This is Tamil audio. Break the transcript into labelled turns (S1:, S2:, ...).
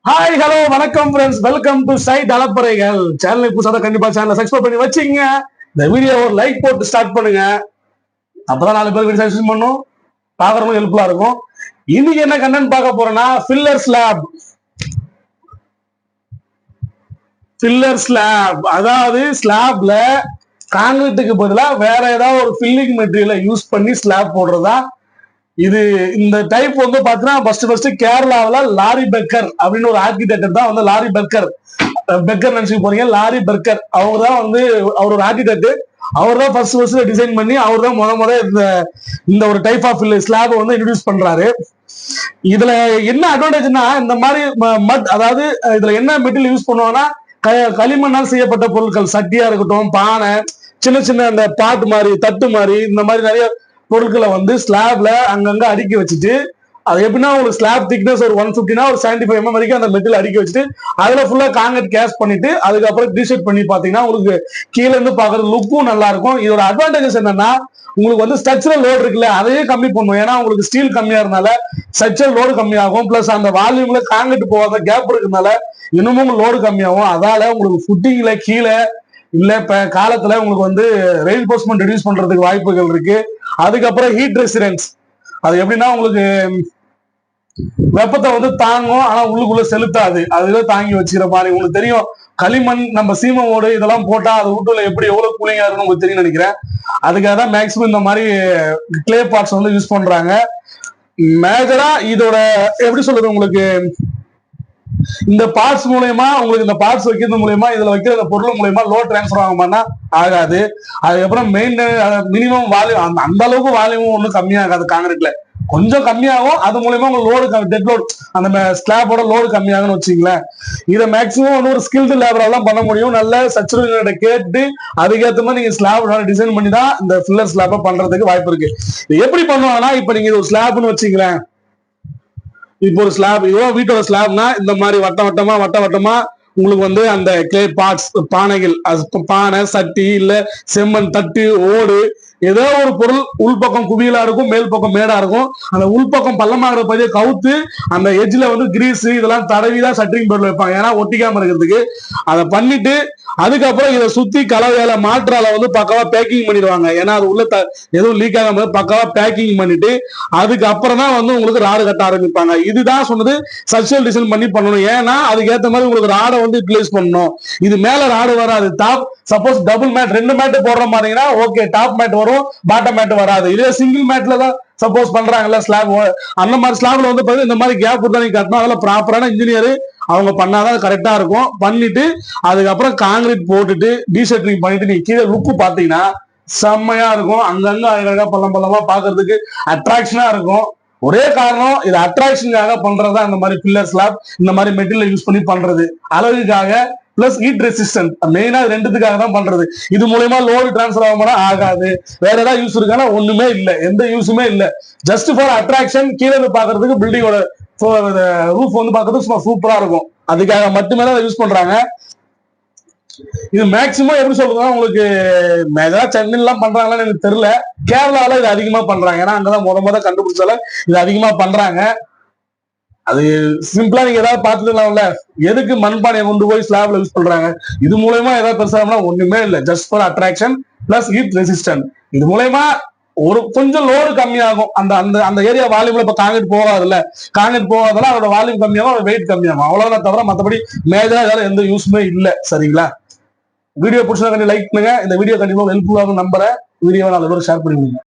S1: ஹாய் ஹலோ வணக்கம் ஃப்ரெண்ட்ஸ், வெல்கம் டு சைட் அலப்பறைகள் சேனலை. புதுசாக கண்டிப்பா சேனலை சப்ஸ்கிரைப் பண்ணி வச்சுங்க. இந்த வீடியோ ஒரு லைக் போட்டு ஸ்டார்ட் பண்ணுங்க. அப்பதான் 4 பேர் வீடியோ சஜஷன் பண்ணும், பாக்குறவங்க ஹெல்ப்ஃபுல்லா இருக்கும். இன்னைக்கு என்ன கண்டென்ட் பார்க்க போறோம்னா ஃபில்லர் ஸ்லாப். அதாவது ஸ்லாப்ல காங்கிரீட்டுக்கு பதிலா வேற ஏதாவது ஒரு ஃபில்லிங் மெட்டீரியலை யூஸ் பண்ணி ஸ்லாப் போடுறதா இது. இந்த டைப் வந்து பாத்தீங்கன்னா ஃபர்ஸ்ட் கேரளாவில லாரி பெக்கர் அப்படின்னு ஒரு ஆர்கிடெக்டர் தான் வந்து லாரி பெக்கர் நினைச்சு போறீங்க. லாரி பெக்கர் அவர் தான் வந்து அவர் ஒரு ஆர்கிடெக்ட். அவர் தான் ஃபர்ஸ்ட் டிசைன் பண்ணி அவர் தான் முத இந்த ஒரு டைப் ஆஃப் ஸ்லாப் வந்து இன்ட்ரோடியூஸ் பண்றாரு. இதுல என்ன அட்வான்டேஜ்னா இந்த மாதிரி மட், அதாவது இதுல என்ன மெட்டீரியல் யூஸ் பண்ணுவாங்கன்னா களிமண்ணால் செய்யப்பட்ட பொருட்கள், சட்டியா இருக்கட்டும், பானை, சின்ன சின்ன அந்த பாட்டு மாதிரி, தட்டு மாதிரி, இந்த மாதிரி நிறைய பொருட்களை வந்து ஸ்லாப்ல அங்கங்க அடுக்கி வச்சுட்டு, அது எப்படின்னா உங்களுக்கு ஸ்லாப் திக்னஸ் ஒரு 150னா ஒரு 75 mm வரைக்கும் அந்த மெட்டீரியல் அடுக்கி வச்சுட்டு அதுல ஃபுல்லா காங்கிரீட் கேஸ் பண்ணிட்டு அதுக்கப்புறம் டீசெட் பண்ணி பாத்தீங்கன்னா உங்களுக்கு கீழே இருந்து பாக்குறது லுக்கும் நல்லா இருக்கும். இதோட அட்வான்டேஜஸ் என்னன்னா உங்களுக்கு வந்து ஸ்ட்ரக்சரல் லோடு இருக்குல்ல, அதையே கம்மி பண்ணும். ஏன்னா உங்களுக்கு ஸ்டீல் கம்மியா இருந்தால ஸ்ட்ரக்சரல் லோடு கம்மியாகும். பிளஸ் அந்த வால்யூம்ல காங்கிரீட் போகாத கேப் இருக்கிறதுனால இன்னமும் லோடு கம்மியாகும். அதால உங்களுக்கு ஃபுட்டிங்ல கீழே இல்ல இப்ப காலத்துல உங்களுக்கு வந்து ரெயின்போர்ஸ்மெண்ட் ரெடியூஸ் பண்றதுக்கு வாய்ப்புகள் இருக்கு. அதுக்கப்புறம் ஹீட் ரெசிடென்ஸ், அது எப்படின்னா உங்களுக்கு வெப்பத்தை வந்து தாங்கும், ஆனா உள்ளுக்குள்ள செலுத்தாது, அதுல தாங்கி வச்சுக்கிற மாதிரி. உங்களுக்கு தெரியும் களிமண், நம்ம சீம ஓடு இதெல்லாம் போட்டா அது வீட்டுல எப்படி எவ்வளவு கூலிங்கா இருக்குன்னு உங்களுக்கு தெரியும் நினைக்கிறேன். அதுக்காக தான் மேக்சிமம் இந்த மாதிரி கிளே பார்ட்ஸ் வந்து யூஸ் பண்றாங்க. மேஜரா இதோட எப்படி சொல்றது, உங்களுக்கு இந்த பார்ட்ஸ் மூலயமா, உங்களுக்கு இந்த பார்ட்ஸ் வைக்கிறது மூலயமா, இதுல வைக்கிற இந்த பொருள் மூலயமா லோ டிரான்ஸ்பர் ஆகுமானா ஆகாது. அதுக்கப்புறம் மினிமம் வால்யூம், அந்த அளவுக்கு வால்யூம் ஒன்றும் கம்மியாகாது. காங்கிரீட்ல கொஞ்சம் கம்மியாகும். அது மூலயமா உங்களுக்கு லோடு, டெட் லோடு, அந்த ஸ்லாபோட லோடு கம்மியாகும்னு வச்சுங்களேன். இதை மேக்சிமம் வந்து ஒரு ஸ்கில்டு லேபரால தான் பண்ண முடியும். நல்ல சச்சுரேஷன் கேட்டு அதுக்கேற்ற மாதிரி நீங்க ஸ்லாப் டிசைன் பண்ணி தான் இந்த ஃபில்லர் ஸ்லாப்பை பண்றதுக்கு வாய்ப்பு இருக்கு. எப்படி பண்ணுவாங்கன்னா, இப்ப நீங்க ஒரு ஸ்லாப்னு வச்சுங்களேன், இப்போ ஒரு ஸ்லாப், இதுவும் வீட்டோட ஸ்லாப்னா இந்த மாதிரி வட்டமா உங்களுக்கு வந்து அந்த கிளே பார்ட்ஸ், பானைகள், பானை, சட்டி, இல்ல செம்மண் தட்டு, ஓடு, ஏதோ ஒரு பொருள் உள்பக்கம் குவியலா இருக்கும், மேல் பக்கம் மேடா இருக்கும். அந்த உள்பக்கம் பள்ளமாகிற பகுதியை கவுத்து அந்த எஜ்ல வந்து கிரீஸ் இதெல்லாம் தடவிதான் சட்டரிங் போர்டில் வைப்பாங்க, ஏன்னா ஒட்டிக்காம இருக்கிறதுக்கு. அதை பண்ணிட்டு அதுக்கப்புறம் இதை சுத்தி கலவையால மாற்றால வந்து பக்காவா பேக்கிங் பண்ணிடுவாங்க. ஏன்னா அது உள்ள எதுவும் லீக் ஆகாம பக்காவா பேக்கிங் பண்ணிட்டு அதுக்கப்புறம் தான் வந்து உங்களுக்கு ராடு கட்ட ஆரம்பிப்பாங்க. இதுதான் சொன்னது சர்ச்சுவல் டிசைன் பண்ணி பண்ணணும். ஏன்னா அதுக்கு ஏற்ற மாதிரி உங்களுக்கு ராடை வந்து யூட்டிலைஸ் பண்ணணும். இது மேல ராடு வராது. Top suppose double mat 2 mat போடுற மாதிரிங்கன்னா ஓகே, டாப் மேட் வரும், பாட்டம் மேட் வராது. இதே சிங்கிள் மேட்ல தான் சப்போஸ் பண்றாங்கல்ல ஸ்லாப், அந்த மாதிரி ஸ்லாப்ல வந்து பாத்தீங்கன்னா இந்த மாதிரி கேப் தான் நீங்க கட்டணும். அதெல்லாம் ப்ராப்பரான இன்ஜினியர் அவங்க பண்ணாதான் கரெக்டா இருக்கும். பண்ணிட்டு அதுக்கப்புறம் காங்கிரீட் போட்டுட்டு டீசெட்ரிங் பண்ணிட்டு நீங்க கீழே லுக்கு பாத்தீங்கன்னா செம்மையா இருக்கும். அங்கங்க அழகா பள்ளமா பாக்குறதுக்கு அட்ராக்ஷனா இருக்கும். ஒரே காரணம், இது அட்ராக்ஷனுக்காக பண்றதா இந்த மாதிரி பில்லர் ஸ்லாப், இந்த மாதிரி மெட்டீரியல் யூஸ் பண்ணி பண்றது அழகுக்காக. பிளஸ் ஹீட் ரெசிஸ்டன்ட், மெயினா ரெண்டுத்துக்காக தான் பண்றது. இது மூலயமா லோடு டிரான்ஸ்பர் ஆகாம ஆகாது. வேற ஏதாவது யூஸ் இருக்கானா ஒண்ணுமே இல்ல, எந்த யூஸுமே இல்ல. ஜஸ்ட் ஃபார் அட்ராக்ஷன், கீழே பாக்குறதுக்கு பில்டிங்கோட ரூஃப் வந்து பாக்குறதுக்கு சும்மா சூப்பரா இருக்கும். அதுக்காக மட்டுமே தான் யூஸ் பண்றாங்க. இது மேக்சிமம் எப்படி சொல்றதுன்னா உங்களுக்கு மேஜரா சென்னைலாம் பண்றாங்களான்னு எனக்கு தெரியல. கேரளாவில இது அதிகமா பண்றாங்க, ஏன்னா அங்கதான் முத கண்டுபிடிச்சால இது அதிகமா பண்றாங்க. அது சிம்பிளா நீங்க ஏதாவது பாத்துக்கலாம்ல, எதுக்கு மண்பானையை கொண்டு போய் ஸ்லாப்ல யூஸ் பண்றாங்க? இது மூலயமா ஏதாவது பெருசாக ஒண்ணுமே இல்லை, just for attraction plus heat resistant. இது மூலயமா ஒரு கொஞ்சம் லோடு கம்மியாகும். அந்த அந்த அந்த ஏரியா வால்யூம்ல இப்ப காங்கிரீட் போகாதுல்ல, காங்கிரீட் போகாதெல்லாம் அதோட வால்யூம் கம்மியாகும், அதோட வெயிட் கம்மியாகும். அவ்வளவுதான் தவிர மற்றபடி மேஜரா ஏதாவது எந்த யூஸுமே இல்லை. சரிங்களா? வீடியோ பிடிச்சா லைக் பண்ணுங்க. இந்த வீடியோ கண்டிப்பா ஹெல்ப்ஃபுல்லாக நம்புறேன். வீடியோவை 4 பேர் ஷேர் பண்ணிவிடுங்க.